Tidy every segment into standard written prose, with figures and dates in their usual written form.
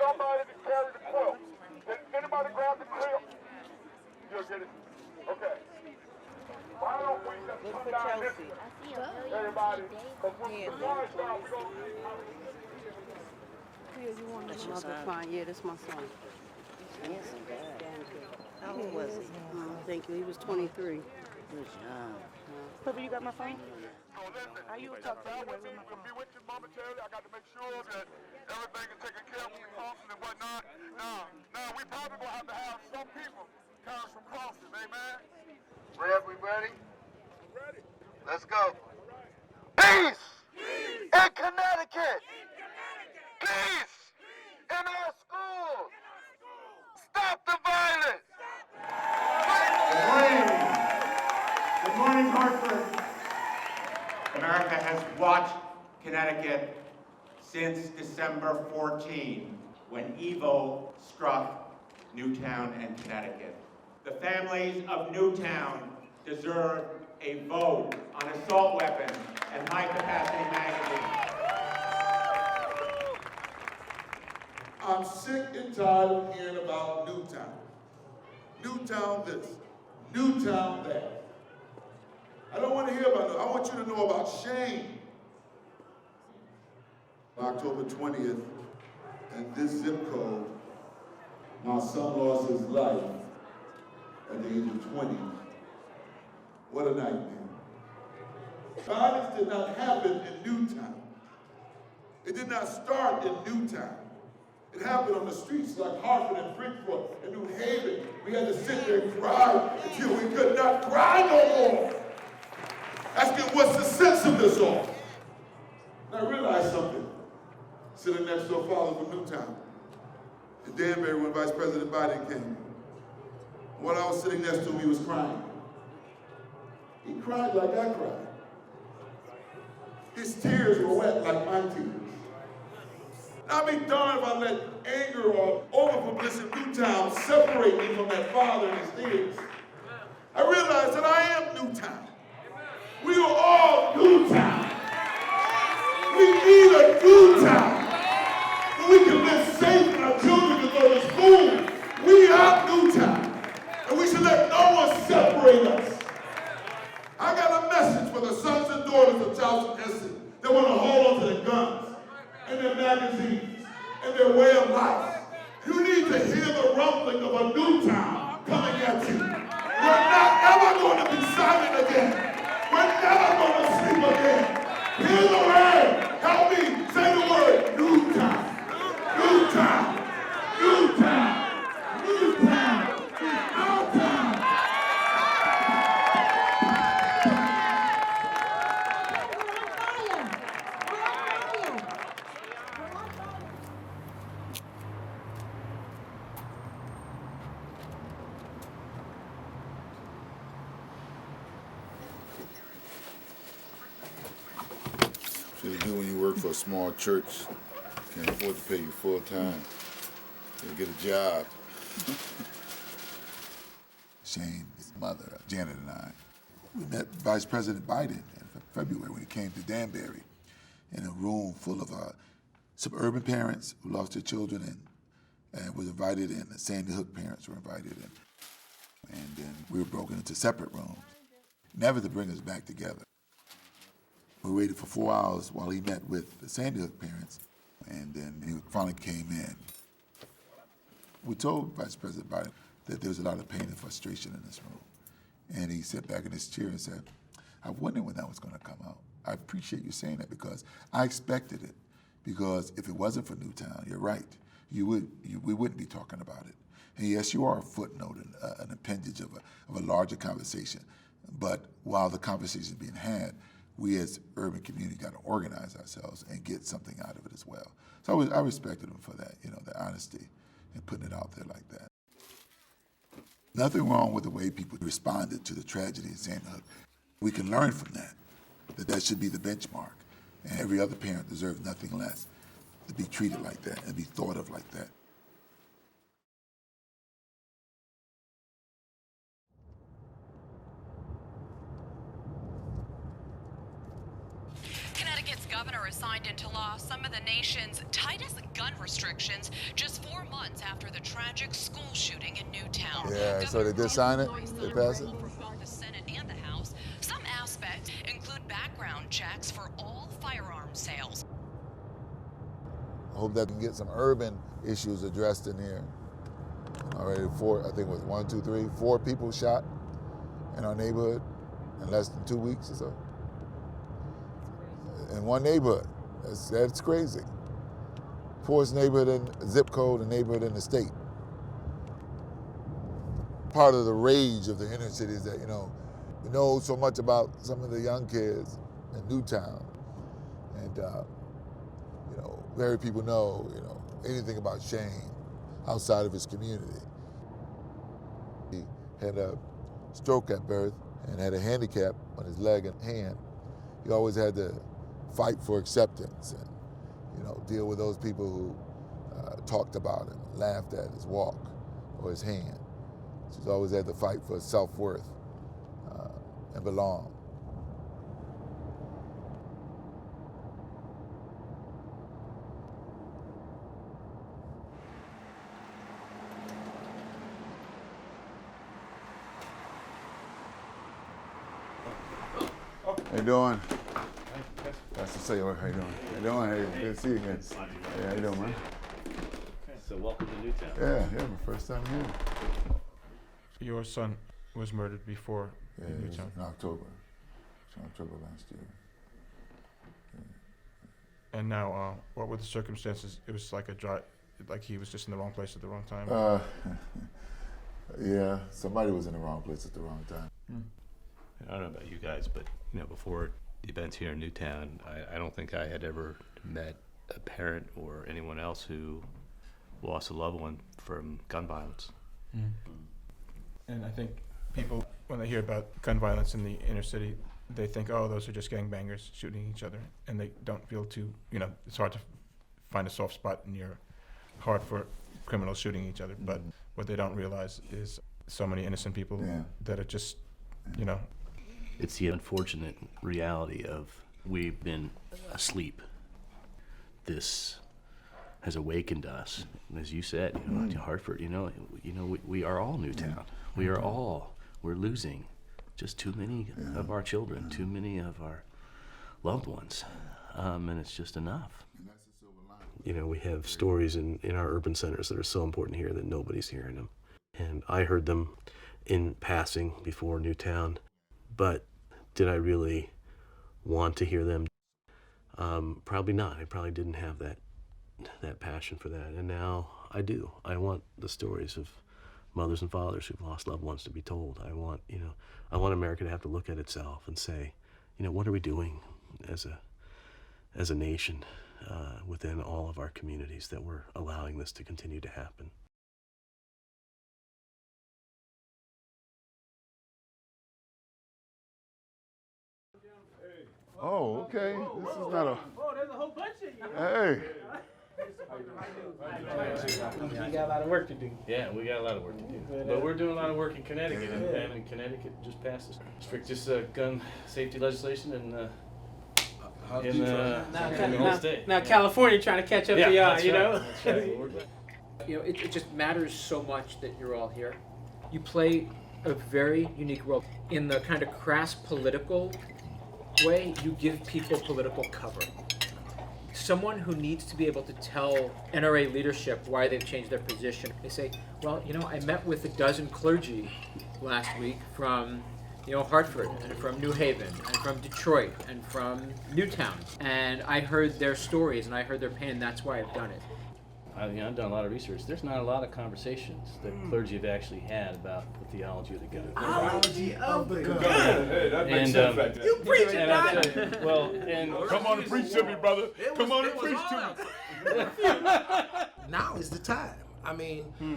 somebody to carry the quilt. Did anybody grab the quilt? You'll get it. Okay. Why don't we just come down this way? Everybody, because when the guys start, we're going to That's your son? Yeah, that's my son. Handsome guy. How old was he? Thank you. He was 23. He was young. Papa, you got my phone? So listen, Are you talking to with me? We'll be with you momentarily. I got to make sure that everything is taken care of with the crossing and whatnot. Now we probably going to have some people carry some crosses, amen? Rev, we ready? Ready. Let's go. Peace in Connecticut. Peace in our schools. Stop the violence. Good morning. Good morning, Hartford. America has watched Connecticut since December 14, when evil struck Newtown and Connecticut. The families of Newtown deserve a vote on assault weapons and high-capacity magazines. I'm sick and tired of hearing about Newtown. Newtown this, Newtown that. I don't want to hear about it. I want you to know about shame. October 20th, and this zip code, my son lost his life at the age of 20. What a nightmare. Violence did not happen in Newtown. It did not start in Newtown. It happened on the streets like Hartford and Bridgeport and New Haven. We had to sit there and cry until we could not cry no more. Asking, what's the sense of this all? And I realized something. Sitting next to a father from Newtown, in Danbury when Vice President Biden came. When I was sitting next to him, he was crying. He cried like I cried. His tears were wet like my tears. I'd be darned if I let anger or over-publicity of Newtown separate me from that father and his tears. I realized that I am Newtown. We are all Newtown. We need a Newtown where we can live safe and our children can go to school. We are Newtown, and we should let no one separate us. I got a message for the sons and daughters of Charleston, Essex that want to hold on to their guns and their magazines and their way of life. You need to hear the rumbling of a Newtown coming at you. We're not ever going to be silent again. We're never going to sleep again. Hear the word. Help me say the word. Newtown. Newtown. Newtown. Newtown. Our town. What you do when you work for a small church, can't afford to pay you full time. You get a job. Shane, his mother, Janet, and I, we met Vice President Biden in February when he came to Danbury in a room full of suburban parents who lost their children and was invited in. The Sandy Hook parents were invited in. And then we were broken into separate rooms, never to bring us back together. We waited for 4 hours while he met with the Sandy Hook parents, and then he finally came in. We told Vice President Biden that there was a lot of pain and frustration in this room. And he sat back in his chair and said, I wondered when that was going to come out. I appreciate you saying that because I expected it. Because if it wasn't for Newtown, you're right, we wouldn't be talking about it. And yes, you are a footnote, an appendage of a larger conversation. But while the conversation is being had, we as urban community got to organize ourselves and get something out of it as well. So I respected him for that, the honesty and putting it out there like that. Nothing wrong with the way people responded to the tragedy in Sandy Hook. We can learn from that should be the benchmark. And every other parent deserves nothing less to be treated like that and be thought of like that. Connecticut's governor has signed into law some of the nation's tightest gun restrictions just 4 months after the tragic school shooting in Newtown. Yeah, so they did sign it? They passed it? From both the Senate and the House. Some aspects include background checks for all firearm sales. I hope that we can get some urban issues addressed in here. Already I think it was 4 people shot in our neighborhood in less than 2 weeks or so. In one neighborhood. That's crazy. Poorest neighborhood in zip code and neighborhood in the state. Part of the rage of the inner city is that, we know so much about some of the young kids in Newtown. And, very people know, anything about Shane outside of his community. He had a stroke at birth and had a handicap on his leg and hand. He always had to fight for acceptance and, deal with those people who talked about him, laughed at his walk or his hand. So he's always had to fight for self-worth and belong. How you doing? Pastor Saylor, how you doing? How you doing? Hey, good to see you again. Hey, how you doing, man? So welcome to Newtown. Yeah, my first time here. Your son was murdered before Yeah, Newtown. in October. It was in October last year. And now, what were the circumstances? It was like like he was just in the wrong place at the wrong time? Yeah, somebody was in the wrong place at the wrong time. I don't know about you guys, but before the events here in Newtown, I don't think I had ever met a parent or anyone else who lost a loved one from gun violence. And I think people, when they hear about gun violence in the inner city, they think, oh, those are just gangbangers shooting each other. And they don't feel it's hard to find a soft spot in your heart for criminals shooting each other. But what they don't realize is so many innocent people that are just, It's the unfortunate reality of we've been asleep. This has awakened us. And as you said, Hartford, we are all Newtown. We're losing just too many of our children, too many of our loved ones. And it's just enough. We have stories in our urban centers that are so important here that nobody's hearing them. And I heard them in passing before Newtown, but did I really want to hear them? Probably not. I probably didn't have that passion for that. And now I do. I want the stories of mothers and fathers who've lost loved ones to be told. I want America to have to look at itself and say, what are we doing as a nation within all of our communities that we're allowing this to continue to happen? Oh, okay. This is not a. Oh, there's a whole bunch of you. Hey. You got a lot of work to do. Yeah, we got a lot of work to do. But we're doing a lot of work in Connecticut, and Connecticut just passed the strictest gun safety legislation in the whole state. Now California trying to catch up to y'all, That's right. It just matters so much that you're all here. You play a very unique role. In the kind of crass political way, you give people political cover. Someone who needs to be able to tell NRA leadership why they've changed their position. They say, well, I met with a dozen clergy last week from Hartford and from New Haven and from Detroit and from Newtown. And I heard their stories and I heard their pain, and that's why I've done it. I've done a lot of research. There's not a lot of conversations that clergy have actually had about the theology of the gun. Theology of the gun. Hey, that makes sense right there. You preach it, Doc. Well, and come on and preach to me, brother. Come on and preach to me. Now is the time.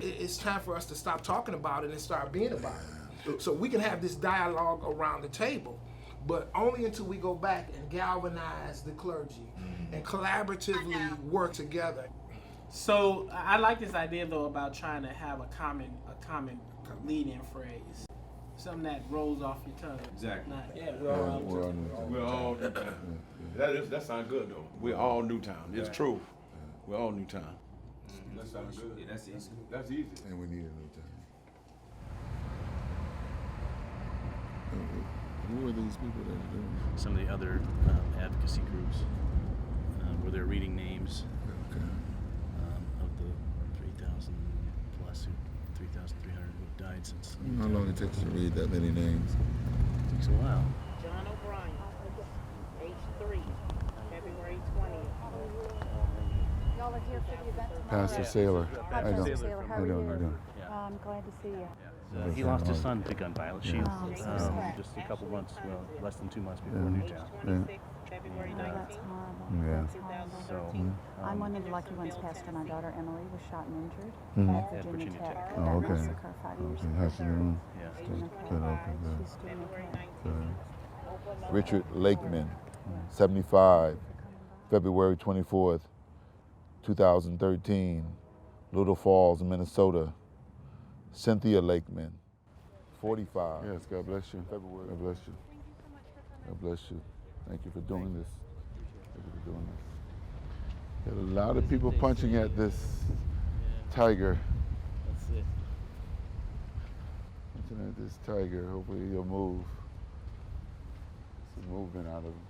It's time for us to stop talking about it and start being about it. So we can have this dialogue around the table, but only until we go back and galvanize the clergy and collaboratively work together. So I like this idea though about trying to have a common lead-in phrase. something that rolls off your tongue. Exactly. Yeah, we're all Newtown. We're all Newtown. That sounds good though. We're all Newtown. It's true. We're all Newtown. That sounds good. Yeah, that's easy. That's easy. And we need a Newtown. Who are these people that are doing it? Some of the other advocacy groups where they're reading names of the 3,000 plus, 3,300 who have died since. How long it takes to read that many names? It takes a while. John O'Brien, age 3, February 20th. Y'all are here for the event tomorrow? Pastor Saylor. Hi, How you Pastor doing? Saylor. How How are you doing? you? How you doing? I'm glad to see you. He lost his son to gun violence. She Yeah. just a couple months, well, less than 2 months before Newtown. February Oh, 19th. that's horrible. Yeah. That's horrible. So I'm one of the lucky ones, Pastor. My daughter Emily was shot and injured Mhm. at Virginia Tech. Oh, That okay. massacre 5 years Okay, ago. how's she doing? Yeah. She's doing okay. Good, okay, good. She's doing okay. Good. Richard Lakeman, 75, February 24th, 2013, Little Falls, Minnesota. Cynthia Lakeman, 45. Yes, God bless you. February. God bless you. God bless you. Thank you for doing this. Thank you for doing this. There are a lot of people punching at this tiger. That's it. Punching at this tiger. Hopefully he'll move. Some movement out of him.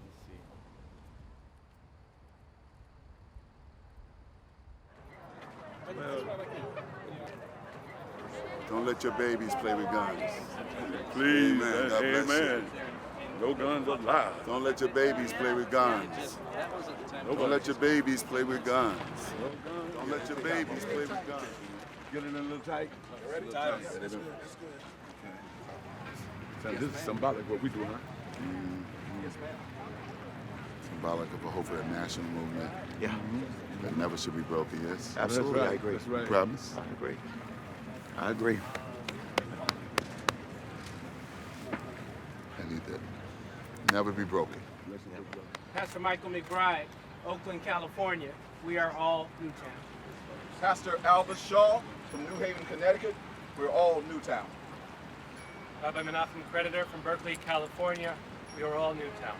Let's see. Don't let your babies play with guns. Please, Amen. God bless amen. No guns allowed. Don't let your babies play with guns. Don't let your babies play with guns. Don't let your babies play with guns. Get it a little tight. So this is symbolic of what we do, huh? Symbolic of a hopefully a national movement. Yeah. That never should be broken, yes? Absolutely, That's right. I agree. That's right. Promise? I agree. I agree. I need that. Never be broken. Pastor Michael McBride, Oakland, California. We are all Newtown. Pastor Albert Shaw from New Haven, Connecticut. We're all Newtown. Rabbi Menachem Creditor from Berkeley, California. We are all Newtown.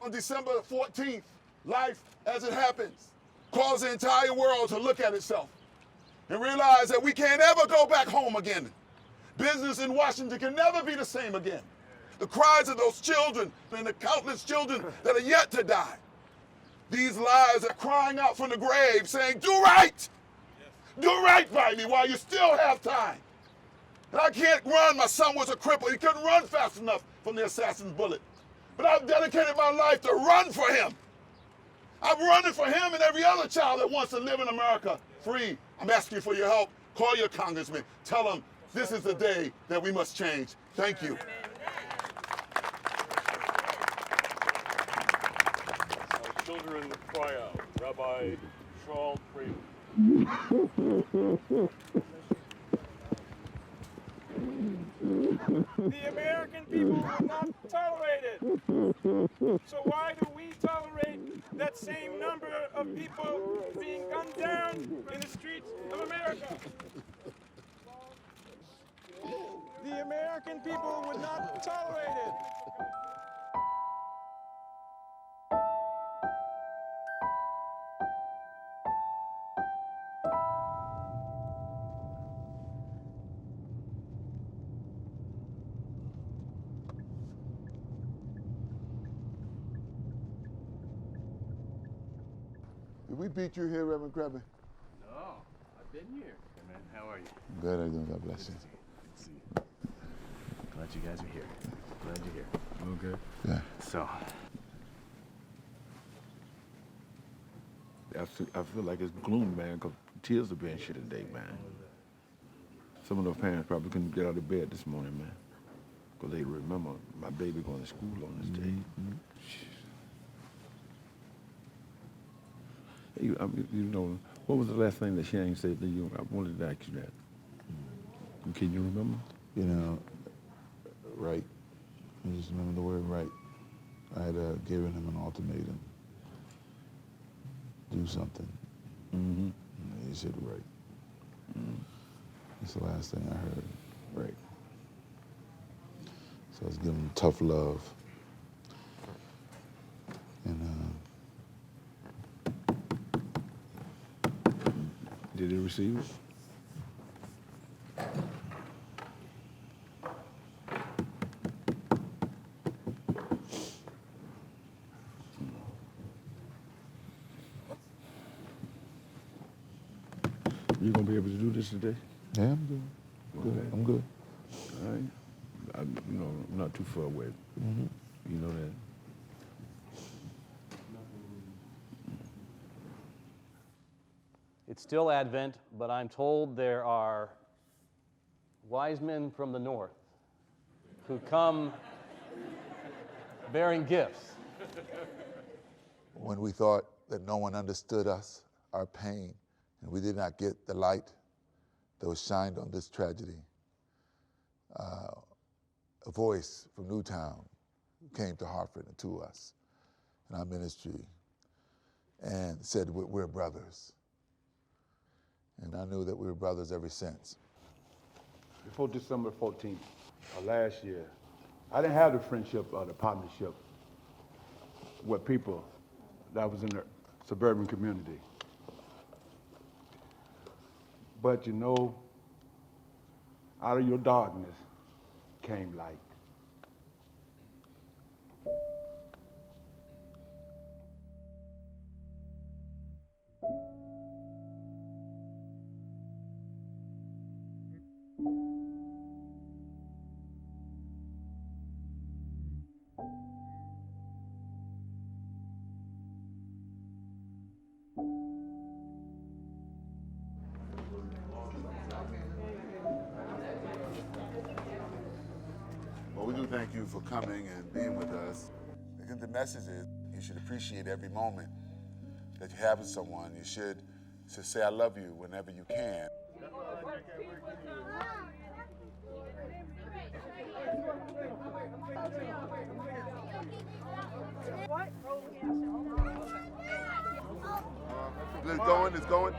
On December 14th, life as it happens caused the entire world to look at itself and realize that we can't ever go back home again. Business in Washington can never be the same again. The cries of those children and the countless children that are yet to die. These lives are crying out from the grave saying, do right! Do right by me while you still have time. And I can't run. My son was a cripple. He couldn't run fast enough from the assassin's bullet. But I've dedicated my life to run for him. I'm running for him and every other child that wants to live in America free. I'm asking for your help. Call your congressman. Tell them this is the day that we must change. Thank you. Children cry out. Rabbi Shaul Kramer. The American people will not tolerate it. So why do we tolerate that same number of people being gunned down in the streets of America? The American people would not tolerate it. Did we beat you here, Reverend Krabby? No, I've been here. Hey man, how are you? Good, I do. God bless you. Glad you guys are here. Glad you're here. Okay. Yeah. So, I feel like it's gloom, man, because tears are being shed today, man. Some of those parents probably couldn't get out of bed this morning, man, because they remember my baby going to school on this day. You know, what was the last thing that Shane said to you? I wanted to ask you that. Can you remember? You know, right. I just remember the word right. I had given him an ultimatum. Do something. Mm-hmm. And he said right. That's the last thing I heard. Right. So I was giving them tough love. And did he receive it? You gonna be able to do this today? yeah, I'm good. Okay. I'm good. All right. I'm not too far away. Mm-hmm. You know that. It's still Advent, but I'm told there are wise men from the north who come bearing gifts. When we thought that no one understood us, our pain, and we did not get the light that was shined on this tragedy, a voice from Newtown came to Hartford and to us in our ministry and said, we're brothers. And I knew that we were brothers ever since. Before December 14th of last year, I didn't have the friendship or the partnership with people that was in the suburban community. But you know, out of your darkness came light. Well, we do thank you for coming and being with us. I think the message is you should appreciate every moment that you have with someone. You should say, I love you whenever you can. It's going, it's going.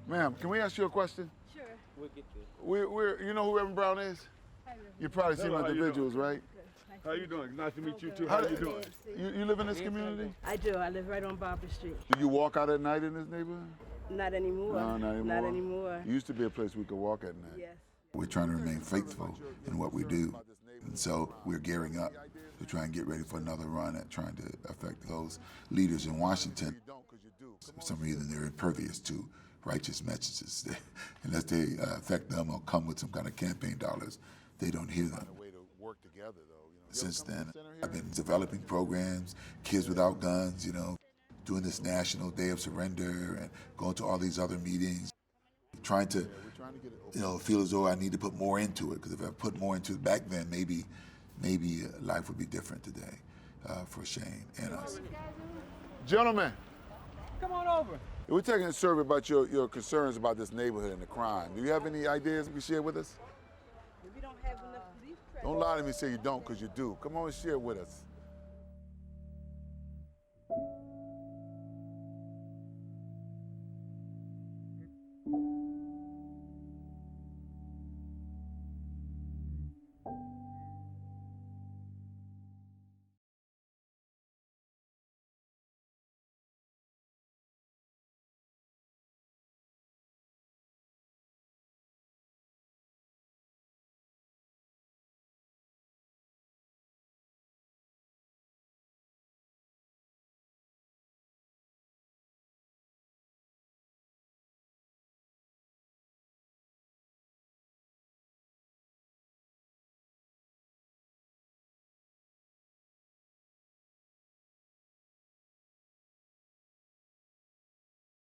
Ma'am, can we ask you a question? Sure. We'll get you. We're you know who Reverend Brown is? You probably seen him at the Vigils, right? How you doing? Nice to meet you too. How you doing? You live in this community? I do. I live right on Barber Street. Do you walk out at night in this neighborhood? Not anymore. No, not anymore. Not anymore. It used to be a place we could walk at night. Yes. We're trying to remain faithful in what we do. And so we're gearing up to try and get ready for another run at trying to affect those leaders in Washington. For some reason, they're impervious to righteous messages. Unless they affect them or come with some kind of campaign dollars, they don't hear them. Since then, I've been developing programs, Kids Without Guns, you know, doing this National Day of Surrender and going to all these other meetings, trying to, you know, feel as though I need to put more into it, because if I put more into it back then, maybe life would be different today for Shane and us. Gentlemen. Come on over. We're taking a survey about your concerns about this neighborhood and the crime. Do you have any ideas you can share with us? We don't have enough police presence. Don't lie to me and say you don't, because you do. Come on and share with us.